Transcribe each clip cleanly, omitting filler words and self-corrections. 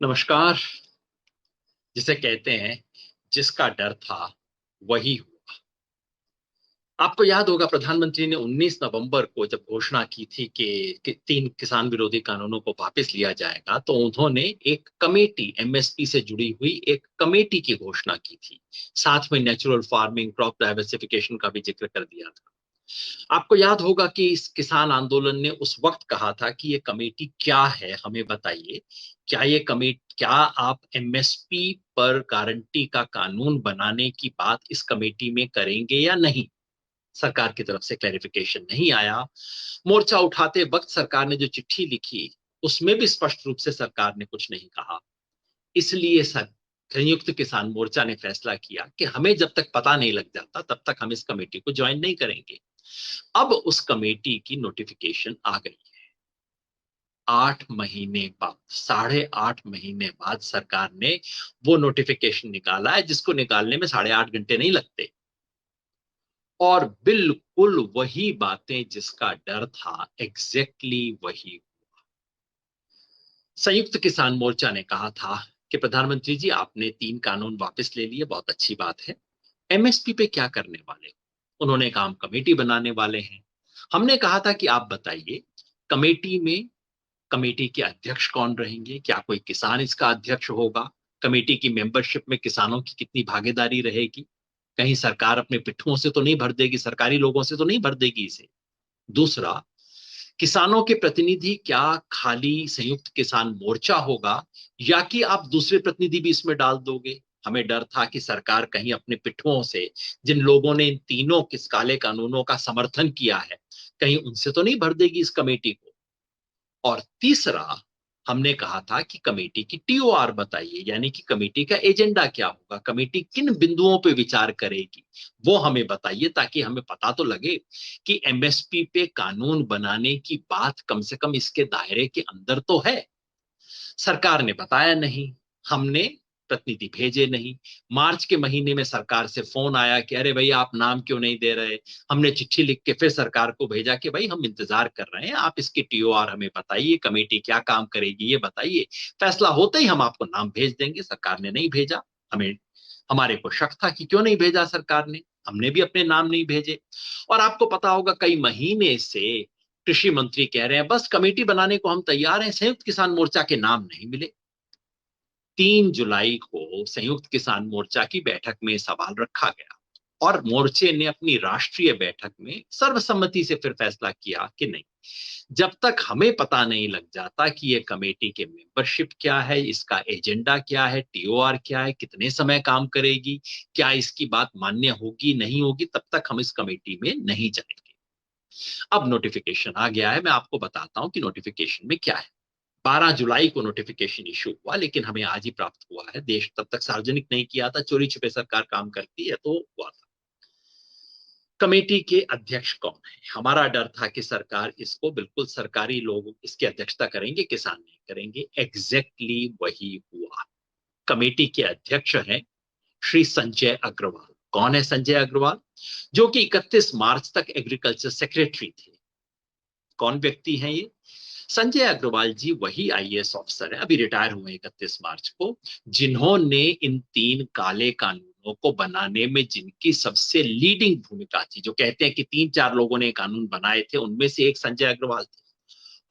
नमस्कार। जिसे कहते हैं जिसका डर था वही हुआ। आपको याद होगा प्रधानमंत्री ने 19 नवंबर को जब घोषणा की थी कि 3 किसान विरोधी कानूनों को वापस लिया जाएगा, तो उन्होंने एक कमेटी एमएसपी से जुड़ी हुई एक कमेटी की घोषणा की थी। साथ में नेचुरल फार्मिंग, क्रॉप डाइवर्सिफिकेशन का भी जिक्र कर दिया था। आपको याद होगा कि इस किसान आंदोलन ने उस वक्त कहा था कि ये कमेटी क्या है, हमें बताइए। क्या आप एमएसपी पर गारंटी का कानून बनाने की बात इस कमेटी में करेंगे या नहीं? सरकार की तरफ से क्लैरिफिकेशन नहीं आया। मोर्चा उठाते वक्त सरकार ने जो चिट्ठी लिखी, उसमें भी स्पष्ट रूप से सरकार ने कुछ नहीं कहा। इसलिए संयुक्त किसान मोर्चा ने फैसला किया कि हमें जब तक पता नहीं लग जाता तब तक हम इस कमेटी को ज्वाइन नहीं करेंगे। अब उस कमेटी की नोटिफिकेशन आ गई है। 8 महीने बाद, 8.5 महीने बाद सरकार ने वो नोटिफिकेशन निकाला है, जिसको निकालने में 8.5 घंटे नहीं लगते। और बिल्कुल वही बातें जिसका डर था, एग्जैक्टली वही। संयुक्त किसान मोर्चा ने कहा था कि प्रधानमंत्री जी, आपने 3 कानून वापस ले लिए, बहुत अच्छी बात है। एमएसपी पे क्या करने वाले हो? उन्होंने कहा हम कमेटी बनाने वाले हैं। हमने कहा था कि आप बताइए, कमेटी में कमेटी के अध्यक्ष कौन रहेंगे? क्या कोई किसान इसका अध्यक्ष होगा? कमेटी की मेंबरशिप में किसानों की कितनी भागीदारी रहेगी? कहीं सरकार अपने पिट्ठुओं से तो नहीं भर देगी, सरकारी लोगों से तो नहीं भर देगी इसे? दूसरा, किसानों के प्रतिनिधि क्या खाली संयुक्त किसान मोर्चा होगा, या कि आप दूसरे प्रतिनिधि भी इसमें डाल दोगे? हमें डर था कि सरकार कहीं अपने पिट्ठुओं से, जिन लोगों ने इन तीनों किस काले कानूनों का समर्थन किया है, कहीं उनसे तो नहीं भर देगी इस कमेटी को। और तीसरा, हमने कहा था कि कमेटी की टीओआर बताइए, यानी कि कमेटी का एजेंडा क्या होगा, कमेटी किन बिंदुओं पे विचार करेगी, वो हमें बताइए, ताकि हमें पता तो लगे कि एमएसपी पे कानून बनाने की बात कम से कम इसके दायरे के अंदर तो है। सरकार ने बताया नहीं, हमने प्रतिनिधि भेजे नहीं। मार्च के महीने में सरकार से फोन आया कि अरे भाई, आप नाम क्यों नहीं दे रहे? हमने चिट्ठी लिख के फिर सरकार को भेजा कि भाई, हम इंतजार कर रहे हैं, आप इसकी टीओआर हमें बताइए, कमेटी क्या काम करेगी ये बताइए, फैसला होते ही हम आपको नाम भेज देंगे। सरकार ने नहीं भेजा। हमें हमारे को शक था कि क्यों नहीं भेजा सरकार ने। हमने भी अपने नाम नहीं भेजे। और आपको पता होगा, कई महीने से कृषि मंत्री कह रहे हैं बस कमेटी बनाने को हम तैयार हैं, संयुक्त किसान मोर्चा के नाम नहीं मिले। 3 जुलाई को संयुक्त किसान मोर्चा की बैठक में सवाल रखा गया, और मोर्चे ने अपनी राष्ट्रीय बैठक में सर्वसम्मति से फिर फैसला किया कि नहीं, जब तक हमें पता नहीं लग जाता कि ये कमेटी के मेंबरशिप क्या है, इसका एजेंडा क्या है, टीओआर क्या है, कितने समय काम करेगी, क्या इसकी बात मान्य होगी नहीं होगी, तब तक हम इस कमेटी में नहीं जाएंगे। अब नोटिफिकेशन आ गया है, मैं आपको बताता हूं कि नोटिफिकेशन में क्या है। 12 जुलाई को नोटिफिकेशन इशू हुआ, लेकिन हमें आज ही प्राप्त हुआ है। देश तब तक सार्वजनिक नहीं किया था, चोरी छिपे सरकार काम करती है, तो हुआ था। कमेटी के अध्यक्ष कौन है? हमारा डर था कि सरकार इसको, बिल्कुल सरकारी लोग इसकी अध्यक्षता करेंगे, किसान नहीं करेंगे। एग्जैक्टली वही हुआ। कमेटी के अध्यक्ष हैं श्री संजय अग्रवाल। कौन है संजय अग्रवाल? जो कि 31 मार्च तक एग्रीकल्चर सेक्रेटरी थे। कौन व्यक्ति हैं ये? संजय अग्रवाल जी वही आईएएस ऑफिसर है, अभी रिटायर हुए 31 मार्च को, जिन्होंने इन 3 काले कानूनों को बनाने में जिनकी सबसे लीडिंग भूमिका थी। जो कहते हैं कि 3-4 लोगों ने कानून बनाए थे, उनमें से एक संजय अग्रवाल थे।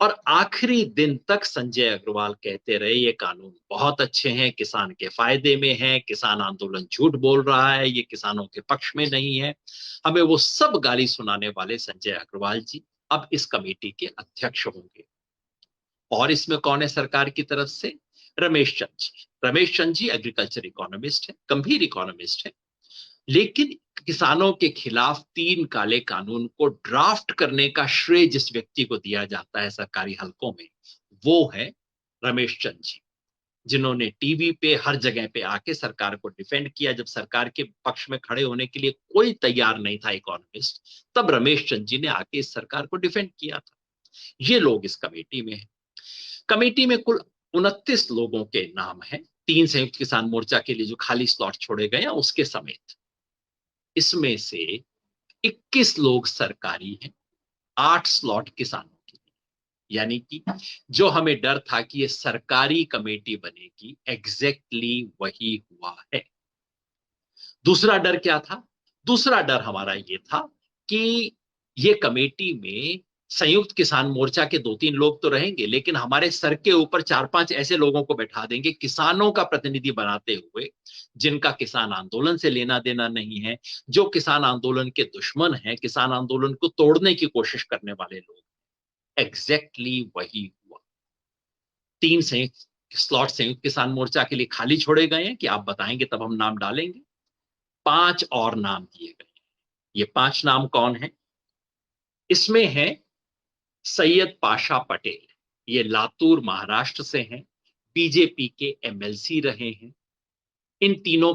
और आखिरी दिन तक संजय अग्रवाल कहते रहे ये कानून बहुत अच्छे हैं, किसान के फायदे में है, किसान आंदोलन झूठ बोल रहा है, ये किसानों के पक्ष में नहीं है। हमें वो सब गाली सुनाने वाले संजय अग्रवाल जी अब इस कमेटी के अध्यक्ष होंगे। और इसमें कौन है सरकार की तरफ से? रमेश चंद जी। रमेश चंद जी एग्रीकल्चर इकोनॉमिस्ट है, गंभीर इकोनॉमिस्ट है। लेकिन किसानों के खिलाफ 3 काले कानून को ड्राफ्ट करने का श्रेय जिस व्यक्ति को दिया जाता है सरकारी हलकों में, वो है रमेश चंद जी, जिन्होंने टीवी पे हर जगह पे आके सरकार को डिफेंड किया। जब सरकार के पक्ष में खड़े होने के लिए कोई तैयार नहीं था इकोनॉमिस्ट, तब रमेश चंद जी ने आके इस सरकार को डिफेंड किया था। ये लोग इस कमेटी में है। कमेटी में कुल 29 लोगों के नाम हैं, 3 संयुक्त किसान मोर्चा के लिए जो खाली स्लॉट छोड़े गए हैं उसके समेत। इसमें से 21 लोग सरकारी हैं, 8 स्लॉट किसानों के लिए। यानी कि जो हमें डर था कि ये सरकारी कमेटी बनेगी, एग्जैक्टली वही हुआ है। दूसरा डर क्या था? दूसरा डर हमारा ये था कि ये कमेटी में संयुक्त किसान मोर्चा के 2-3 लोग तो रहेंगे, लेकिन हमारे सर के ऊपर 4-5 ऐसे लोगों को बैठा देंगे किसानों का प्रतिनिधि बनाते हुए, जिनका किसान आंदोलन से लेना देना नहीं है, जो किसान आंदोलन के दुश्मन हैं, किसान आंदोलन को तोड़ने की कोशिश करने वाले लोग। एग्जैक्टली वही हुआ। 3 संयुक्त स्लॉट संयुक्त किसान मोर्चा के लिए खाली छोड़े गए हैं कि आप बताएंगे तब हम नाम डालेंगे। 5 और नाम दिए गए हैं। ये 5 नाम कौन है? इसमें है सैयद पाशा पटेल, ये लातूर महाराष्ट्र से हैं, बीजेपी के एमएलसी रहे हैं। इन तीनों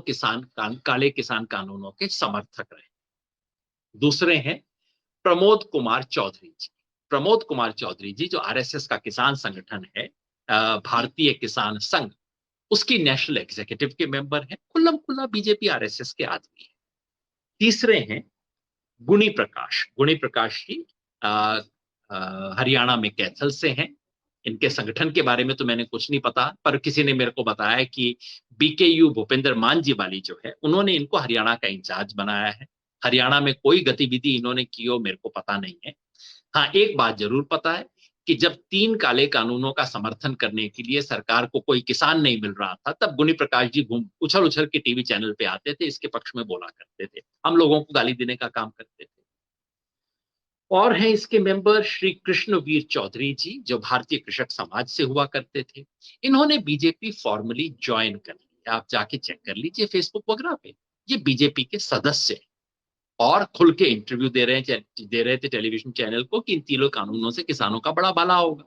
काले किसान कानूनों के समर्थक रहे। दूसरे हैं प्रमोद कुमार चौधरी जी। प्रमोद कुमार चौधरी जी जो आरएसएस का किसान संगठन है, भारतीय किसान संघ, उसकी नेशनल एग्जीक्यूटिव के मेंबर हैं, खुल्लम खुल्ला बीजेपी आरएसएस के आदमी हैं। तीसरे हैं गुणी प्रकाश। गुणी प्रकाश जी हरियाणा में कैथल से हैं। इनके संगठन के बारे में तो मैंने कुछ नहीं पता, पर किसी ने मेरे को बताया कि बीकेयू भूपेंद्र मान जी वाली जो है, उन्होंने इनको हरियाणा का इंचार्ज बनाया है। हरियाणा में कोई गतिविधि इन्होंने की हो मेरे को पता नहीं है। हाँ, एक बात जरूर पता है कि जब 3 काले कानूनों का समर्थन करने के लिए सरकार को कोई किसान नहीं मिल रहा था, तब गुणी प्रकाश जी घूम उछल उछल के टीवी चैनल पे आते थे, इसके पक्ष में बोला करते थे, हम लोगों को गाली देने का काम करते थे। और हैं इसके मेंबर श्री कृष्णवीर चौधरी जी, जो भारतीय कृषक समाज से हुआ करते थे। इन्होंने बीजेपी फॉर्मली ज्वाइन कर लिया, आप जाके चेक कर लीजिए फेसबुक वगैरह पे। ये बीजेपी के सदस्य हैं और खुल के इंटरव्यू दे रहे थे टेलीविजन चैनल को कि इन तीनों कानूनों से किसानों का बड़ा भला होगा।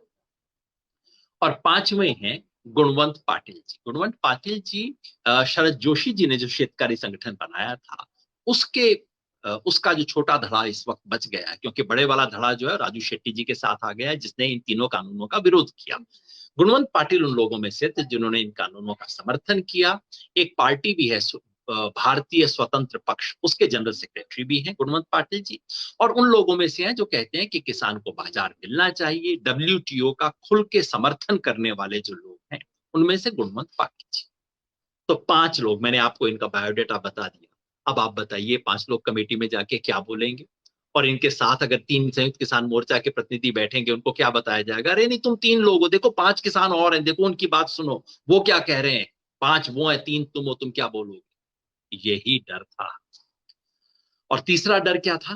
और 5वें हैं गुणवंत पाटिल जी। गुणवंत पाटिल जी शरद जोशी जी ने जो शेतकारी संगठन बनाया था, उसका जो छोटा धड़ा इस वक्त बच गया है, क्योंकि बड़े वाला धड़ा जो है राजू शेट्टी जी के साथ आ गया है, जिसने इन तीनों कानूनों का विरोध किया। गुणवंत पाटिल उन लोगों में से थे जिन्होंने इन कानूनों का समर्थन किया। एक पार्टी भी है भारतीय स्वतंत्र पक्ष, उसके जनरल सेक्रेटरी भी हैं गुणवंत पाटिल जी। और उन लोगों में से हैं जो कहते हैं कि किसान को बाजार मिलना चाहिए। डब्ल्यूटीओ का खुल के समर्थन करने वाले जो लोग हैं, उनमें से गुणवंत पाटिल जी। तो 5 लोग, मैंने आपको इनका बायोडाटा बता दिया। अब आप बताइए 5 लोग कमेटी में जाके क्या बोलेंगे? और इनके साथ अगर 3 संयुक्त किसान मोर्चा के प्रतिनिधि बैठेंगे, उनको क्या बताया जाएगा? अरे नहीं, तुम 3 लोग हो, देखो 5 किसान और हैं, देखो उनकी बात सुनो, वो क्या कह रहे हैं। 5 वो हैं, 3 तुम हो, तुम क्या बोलोगे? यही डर था। और तीसरा डर क्या था?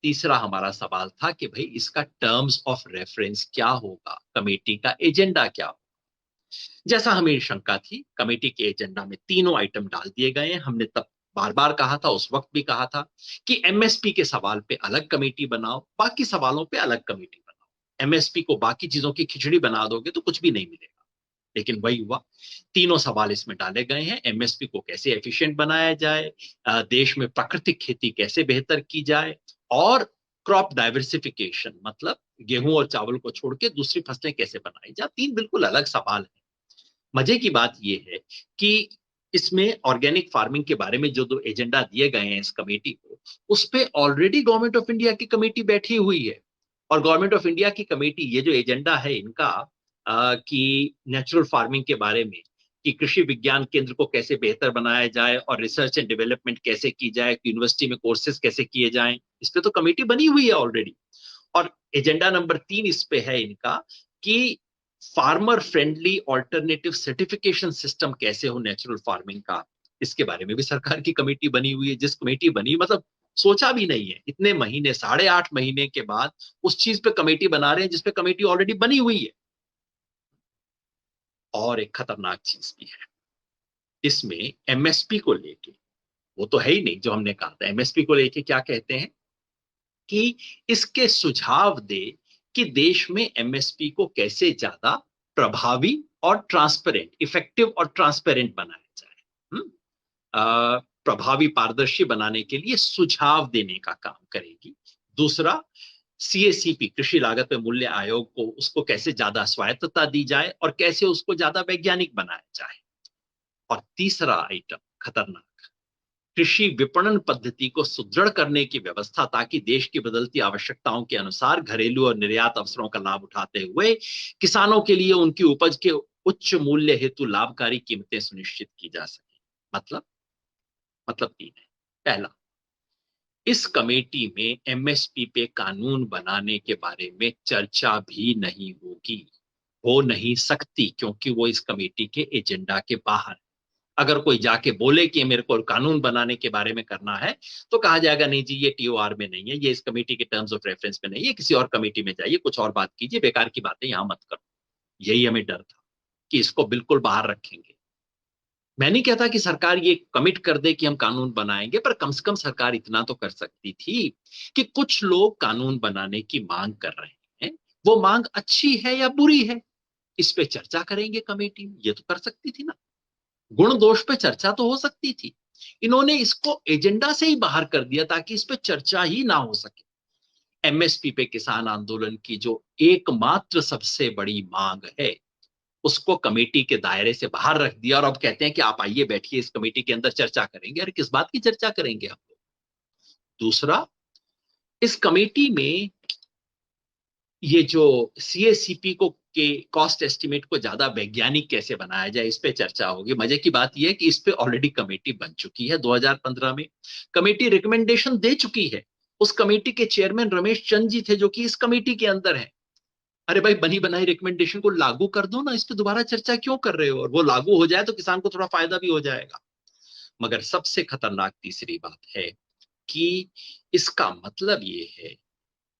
तीसरा हमारा सवाल था कि भाई इसका टर्म्स ऑफ रेफरेंस क्या होगा, कमेटी का एजेंडा क्या होगा। जैसा हमें शंका थी, कमेटी के एजेंडा में तीनों आइटम डाल दिए गए हैं। हमने तब बार बार कहा था, उस वक्त भी कहा था कि एमएसपी के सवाल पे अलग कमेटी बनाओ, बाकी सवालों पे अलग कमेटी बनाओ। एमएसपी को बाकी चीजों की खिचड़ी बना दोगे तो कुछ भी नहीं मिलेगा। लेकिन वही हुआ, तीनों सवाल इसमें डाले गए हैं। एमएसपी को कैसे एफिशिएंट बनाया जाए, देश में प्राकृतिक खेती कैसे बेहतर की जाए, और क्रॉप डाइवर्सिफिकेशन, मतलब गेहूं और चावल को छोड़ के दूसरी फसलें कैसे बनाई जाए। 3 बिल्कुल अलग सवाल है। मजे की बात यह है कि इसमें ऑर्गेनिक फार्मिंग के बारे में जो 2 एजेंडा दिए गए हैं इस कमेटी को, उस पे ऑलरेडी गवर्नमेंट ऑफ इंडिया की कमेटी बैठी हुई है। और गवर्नमेंट ऑफ इंडिया की कमेटी, ये जो एजेंडा है इनका कि नेचुरल फार्मिंग के बारे में, कि कृषि विज्ञान केंद्र को कैसे बेहतर बनाया जाए और रिसर्च एंड डेवलपमेंट कैसे की जाए, यूनिवर्सिटी में कोर्सेज कैसे किए जाएं, इस पे तो कमेटी बनी हुई है ऑलरेडी। और एजेंडा नंबर 3 इस पे है इनका कि farmer friendly alternative certification system कैसे हो नेचुरल फार्मिंग का, इसके बारे में भी सरकार की कमेटी बनी हुई है। जिस कमेटी बनी, मतलब सोचा भी नहीं है, इतने महीने, 8.5 महीने के बाद उस चीज पे कमेटी बना रहे हैं जिसपे कमेटी ऑलरेडी बनी हुई है। और एक खतरनाक चीज भी है इसमें, एमएसपी को लेके, वो तो है ही नहीं जो हमने कहा था। एमएसपी को लेके क्या कहते हैं कि इसके सुझाव दे कि देश में एमएसपी को कैसे ज्यादा प्रभावी और ट्रांसपेरेंट, इफेक्टिव और ट्रांसपेरेंट बनाया जाए। प्रभावी, पारदर्शी बनाने के लिए सुझाव देने का काम करेगी। दूसरा, सीएसीपी, कृषि लागत पे मूल्य आयोग को, उसको कैसे ज्यादा स्वायत्तता दी जाए और कैसे उसको ज्यादा वैज्ञानिक बनाया जाए। और तीसरा आइटम खतरनाक, कृषि विपणन पद्धति को सुदृढ़ करने की व्यवस्था, ताकि देश की बदलती आवश्यकताओं के अनुसार घरेलू और निर्यात अवसरों का लाभ उठाते हुए किसानों के लिए उनकी उपज के उच्च मूल्य हेतु लाभकारी कीमतें सुनिश्चित की जा सके। मतलब तीन है। पहला, इस कमेटी में एमएसपी पे कानून बनाने के बारे में चर्चा भी नहीं होगी, हो नहीं सकती, क्योंकि वो इस कमेटी के एजेंडा के बाहर। अगर कोई जाके बोले कि मेरे को कानून बनाने के बारे में करना है, तो कहा जाएगा नहीं जी, ये टीओआर में नहीं है, ये इस कमेटी के टर्म्स ऑफ रेफरेंस में नहीं है, किसी और कमेटी में जाइए, कुछ और बात कीजिए, बेकार की बातें यहां मत करो। यही हमें डर था कि इसको बिल्कुल बाहर रखेंगे। मैं नहीं कहता कि सरकार ये कमिट कर दे कि हम कानून बनाएंगे, पर कम से कम सरकार इतना तो कर सकती थी कि कुछ लोग कानून बनाने की मांग कर रहे हैं, वो मांग अच्छी है या बुरी है, इस पे चर्चा करेंगे कमेटी में, ये तो कर सकती थी ना। गुण दोष पे चर्चा तो हो सकती थी। इन्होंने इसको एजेंडा से ही बाहर कर दिया ताकि इस पे चर्चा ही ना हो सके। एमएसपी पे किसान आंदोलन की जो एकमात्र सबसे बड़ी मांग है, उसको कमेटी के दायरे से बाहर रख दिया, और अब कहते हैं कि आप आइए बैठिए, इस कमेटी के अंदर चर्चा करेंगे। अरे किस बात की चर्चा करेंगे हम लोग? दूसरा, इस कमेटी में ये जो सीएसीपी को के कॉस्ट एस्टिमेट को ज्यादा वैज्ञानिक कैसे बनाया जाए, इस पे चर्चा होगी। मजे की बात यह है कि इस पे ऑलरेडी कमेटी बन चुकी है। 2015 में कमेटी रिकमेंडेशन दे चुकी है। उस कमेटी के चेयरमैन रमेश चंद जी थे, जो कि इस कमेटी के अंदर है। अरे भाई, बनी बनाई रिकमेंडेशन को लागू कर दो ना, इस पे दोबारा चर्चा क्यों कर रहे हो? और वो लागू हो जाए तो किसान को थोड़ा फायदा भी हो जाएगा। मगर सबसे खतरनाक तीसरी बात है कि इसका मतलब ये है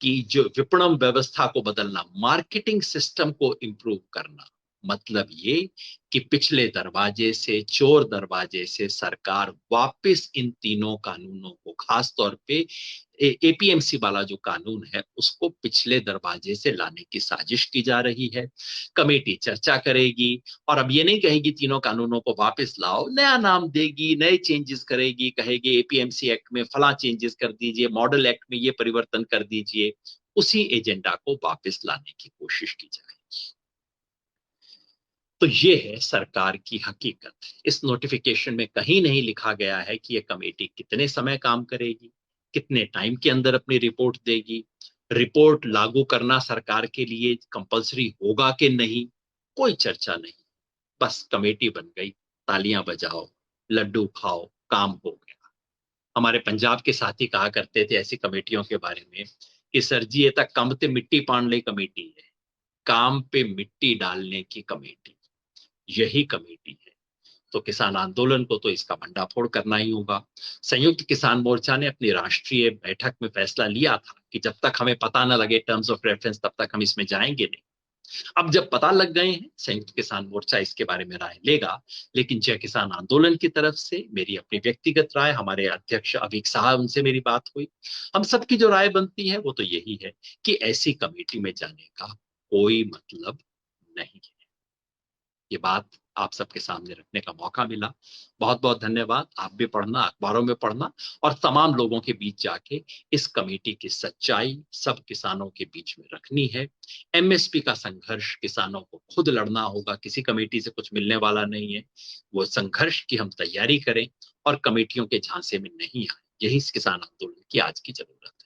कि जो विपणन व्यवस्था को बदलना, मार्केटिंग सिस्टम को इंप्रूव करना, मतलब ये कि पिछले दरवाजे से, चोर दरवाजे से सरकार वापस इन तीनों कानूनों को, खास तौर पे एपीएमसी वाला जो कानून है, उसको पिछले दरवाजे से लाने की साजिश की जा रही है। कमेटी चर्चा करेगी और अब ये नहीं कहेगी तीनों कानूनों को वापस लाओ, नया नाम देगी, नए चेंजेस करेगी, कहेगी एपीएमसी एक्ट में फला चेंजेस कर दीजिए, मॉडल एक्ट में ये परिवर्तन कर दीजिए। उसी एजेंडा को वापस लाने की कोशिश की जाएगी। तो ये है सरकार की हकीकत। इस नोटिफिकेशन में कहीं नहीं लिखा गया है कि ये कमेटी कितने समय काम करेगी, कितने टाइम के अंदर अपनी रिपोर्ट देगी, रिपोर्ट लागू करना सरकार के लिए कंपलसरी होगा कि नहीं, कोई चर्चा नहीं। बस कमेटी बन गई, तालियां बजाओ, लड्डू खाओ, काम हो गया। हमारे पंजाब के साथी कहा करते थे ऐसी कमेटियों के बारे में कि सर जी, ये तक कम ते मिट्टी पाने कमेटी है, काम पे मिट्टी डालने की कमेटी, यही कमेटी है। तो किसान आंदोलन को तो इसका भंडाफोड़ करना ही होगा। संयुक्त किसान मोर्चा ने अपनी राष्ट्रीय बैठक में फैसला लिया था कि जब तक हमें पता न लगे टर्म्स ऑफ रेफरेंस, तब तक हम इसमें जाएंगे नहीं। अब जब पता लग गए हैं, संयुक्त किसान मोर्चा इसके बारे में राय लेगा। लेकिन जय किसान आंदोलन की तरफ से मेरी अपनी व्यक्तिगत राय, हमारे अध्यक्ष अभीक साहब, उनसे मेरी बात हुई, हम सबकी जो राय बनती है वो तो यही है कि ऐसी कमेटी में जाने का कोई मतलब नहीं है। ये बात आप सबके सामने रखने का मौका मिला। बहुत बहुत धन्यवाद। आप भी पढ़ना, अखबारों में पढ़ना, और तमाम लोगों के बीच जाके इस कमेटी की सच्चाई सब किसानों के बीच में रखनी है। एमएसपी का संघर्ष किसानों को खुद लड़ना होगा, किसी कमेटी से कुछ मिलने वाला नहीं है। वो संघर्ष की हम तैयारी करें और कमेटियों के झांसे में नहीं आए। यही इस किसान आंदोलन की आज की जरूरत है।